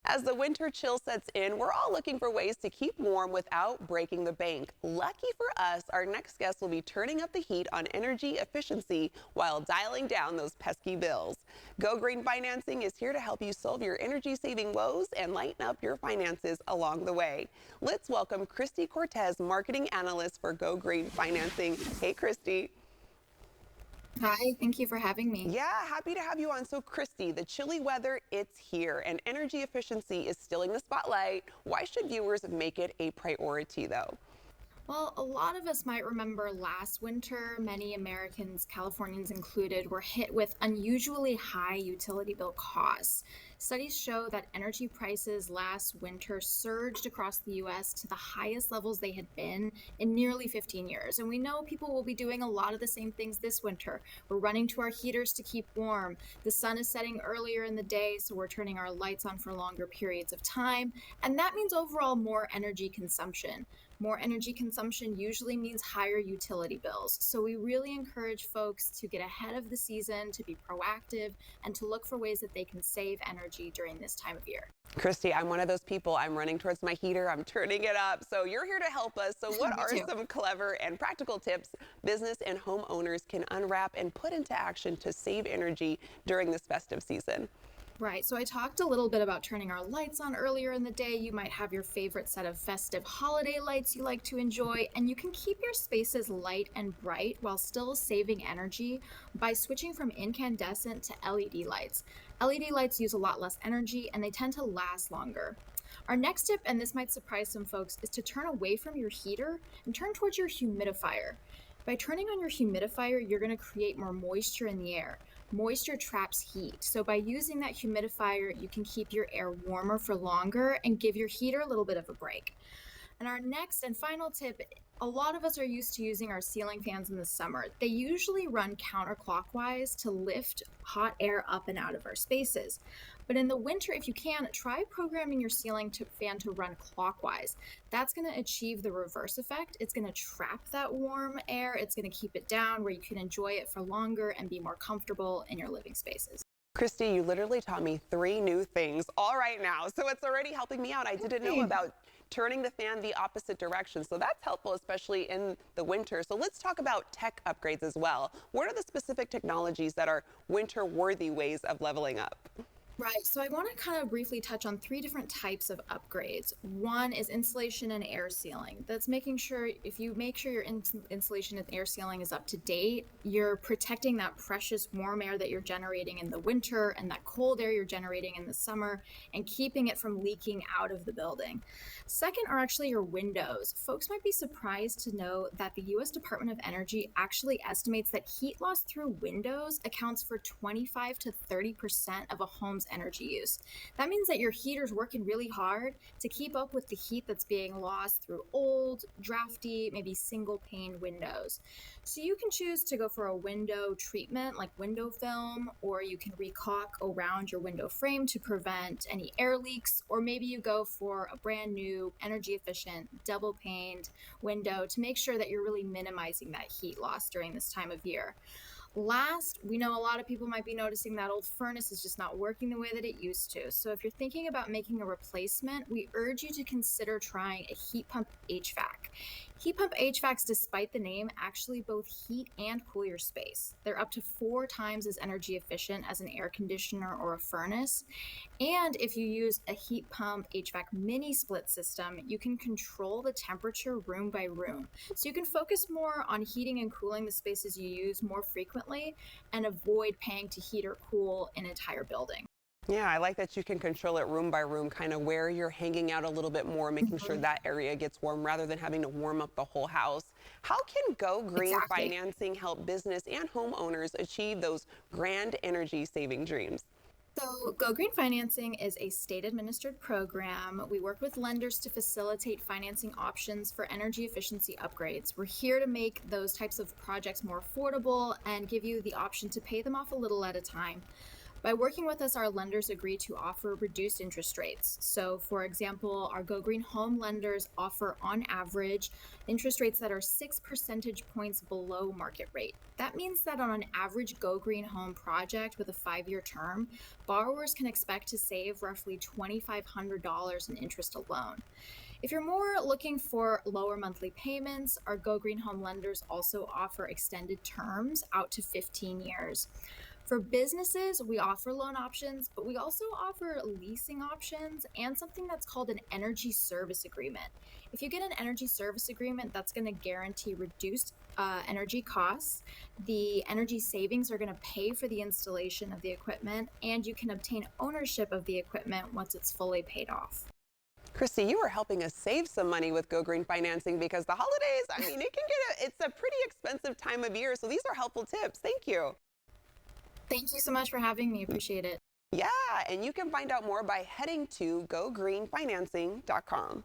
As the winter chill sets in, we're all looking for ways to keep warm without breaking the bank. Lucky for us, our next guest will be turning up the heat on energy efficiency while dialing down those pesky bills. Go Green Financing is here to help you solve your energy saving woes and lighten up your finances along the way. Let's welcome Christy Cortez, marketing analyst for Go Green Financing. Hey, Christy. Hi, thank you for having me. Yeah, happy to have you on. So, Christy, the chilly weather, it's here, and energy efficiency is stealing the spotlight. Why should viewers make it a priority, though? Well, a lot of us might remember last winter, many Americans, Californians included, were hit with unusually high utility bill costs. Studies show that energy prices last winter surged across the US to the highest levels they had been in nearly 15 years. And we know people will be doing a lot of the same things this winter. We're running to our heaters to keep warm. The sun is setting earlier in the day, so we're turning our lights on for longer periods of time. And that means overall more energy consumption. More energy consumption usually means higher utility bills. So we really encourage folks to get ahead of the season, to be proactive, and to look for ways that they can save energy during this time of year. Christy, I'm one of those people. I'm running towards my heater, I'm turning it up. So, you're here to help us. So, what Me are too. some clever and practical tips business and homeowners can unwrap and put into action to save energy during this festive season? Right. So I talked a little bit about turning our lights on earlier in the day. You might have your favorite set of festive holiday lights you like to enjoy, and you can keep your spaces light and bright while still saving energy by switching from incandescent to LED lights. LED lights use a lot less energy and they tend to last longer. Our next tip, and this might surprise some folks, is to turn away from your heater and turn towards your humidifier. By turning on your humidifier, you're going to create more moisture in the air. Moisture traps heat. So by using that humidifier, you can keep your air warmer for longer and give your heater a little bit of a break. And our next and final tip, a lot of us are used to using our ceiling fans in the summer. They usually run counterclockwise to lift hot air up and out of our spaces. But in the winter, if you can, try programming your fan to run clockwise. That's going to achieve the reverse effect. It's going to trap that warm air. It's going to keep it down where you can enjoy it for longer and be more comfortable in your living spaces. Christy, you literally taught me three new things all right now. So, it's already helping me out. I didn't know Right. about turning the fan the opposite direction. So, that's helpful, especially in the winter. So, let's talk about tech upgrades as well. What are the specific technologies that are winter worthy ways of leveling up? Right. So I want to kind of briefly touch on three different types of upgrades. One is insulation and air sealing. That's making sure if you make sure your insulation and air sealing is up to date, you're protecting that precious warm air that you're generating in the winter and that cold air you're generating in the summer and keeping it from leaking out of the building. Second are actually your windows. Folks might be surprised to know that the US Department of Energy actually estimates that heat loss through windows accounts for 25 to 30% of a home's energy use. That means that your heater's working really hard to keep up with the heat that's being lost through old, drafty, maybe single pane windows. So you can choose to go for a window treatment like window film, or you can recaulk around your window frame to prevent any air leaks, or maybe you go for a brand new energy efficient double paned window to make sure that you're really minimizing that heat loss during this time of year. Last, we know a lot of people might be noticing that old furnace is just not working the way that it used to. So, if you're thinking about making a replacement, we urge you to consider trying a heat pump HVAC. Heat pump HVACs, despite the name, actually both heat and cool your space. They're up to 4 times as energy efficient as an air conditioner or a furnace. And if you use a heat pump HVAC mini split system, you can control the temperature room by room. So you can focus more on heating and cooling the spaces you use more frequently and avoid paying to heat or cool an entire building. Yeah, I like that you can control it room by room, kind of where you're hanging out a little bit more, making sure Mhm. that area gets warm rather than having to warm up the whole house. How can Go Green Exactly. Financing help business and homeowners achieve those grand energy saving dreams? So, Go Green Financing is a state administered program. We work with lenders to facilitate financing options for energy efficiency upgrades. We're here to make those types of projects more affordable and give you the option to pay them off a little at a time. By working with us, our lenders agree to offer reduced interest rates. So, for example, our Go Green Home lenders offer on average interest rates that are 6 percentage points below market rate. That means that on an average Go Green Home project with a 5-year term, borrowers can expect to save roughly $2,500 in interest alone. If you're more looking for lower monthly payments, our Go Green Home lenders also offer extended terms out to 15 years. For businesses, we offer loan options, but we also offer leasing options and something that's called an energy service agreement. If you get an energy service agreement, that's going to guarantee reduced energy costs. The energy savings are going to pay for the installation of the equipment, and you can obtain ownership of the equipment once it's fully paid off. Christy, you are helping us save some money with Go Green financing because the holidays, I mean, it's a pretty expensive time of year. So these are helpful tips. Thank you. Thank you so much for having me. Appreciate it. Yeah, and you can find out more by heading to gogreenfinancing.com.